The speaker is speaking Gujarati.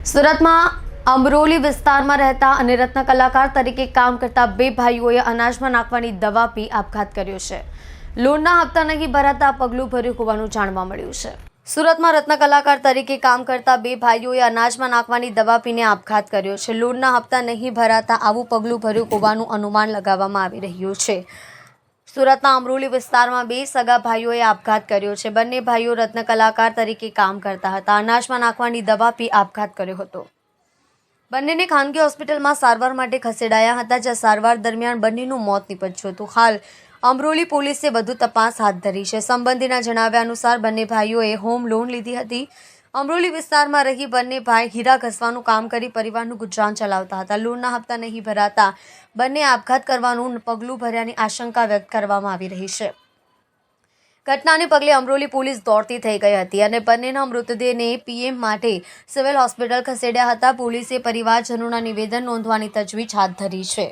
સુરતમાં અમરોલી વિસ્તારમાં રહેતા અને રત્ન કલાકાર તરીકે કામ કરતા બે ભાઈઓએ અનાજમાં નાખવાની દવા પી આપઘાત કર્યો છે. લોનના હપ્તા નહીં ભરાતા પગલું ભર્યું હોવાનું જાણવા મળ્યું છે. સુરતમાં રત્ન કલાકાર તરીકે કામ કરતા બે ભાઈઓએ અનાજમાં નાખવાની દવા પીને આપઘાત કર્યો છે. લોનના હપ્તા નહીં ભરાતા આવું પગલું ભર્યું હોવાનું અનુમાન લગાવવામાં આવી રહ્યું છે. સુરતના અમરોલી વિસ્તારમાં બે સગા ભાઈઓએ આપઘાત કર્યો છે. બંને ભાઈઓ રત્ન કલાકાર તરીકે કામ કરતા હતા. અનાજમાં નાખવાની દવા પી આપઘાત કર્યો હતો. બંનેને ખાનગી હોસ્પિટલમાં સારવાર માટે ખસેડાયા હતા, જ્યાં સારવાર દરમિયાન બંનેનું મોત નીપજ્યું હતું. હાલ અમરોલી પોલીસે વધુ તપાસ હાથ ધરી છે. સંબંધીના જણાવ્યા અનુસાર બંને ભાઈઓએ હોમ લોન લીધી હતી. અમરોલી વિસ્તારમાં રહી બંને ભાઈ હીરા ઘસવાનું કામ કરી પરિવારનું ગુજરાન ચલાવતા હતા. લોનના હપ્તા નહીં ભરાતા બંને આપઘાત કરવાનું પગલું ભર્યાની આશંકા વ્યક્ત કરવામાં આવી રહી છે. ઘટનાને પગલે અમરોલી પોલીસ દોડતી થઈ ગઈ હતી અને બંનેના મૃતદેહને પીએમ માટે સિવિલ હોસ્પિટલ ખસેડ્યા હતા. પોલીસે પરિવારજનોના નિવેદન નોંધવાની તજવીજ હાથ ધરી છે.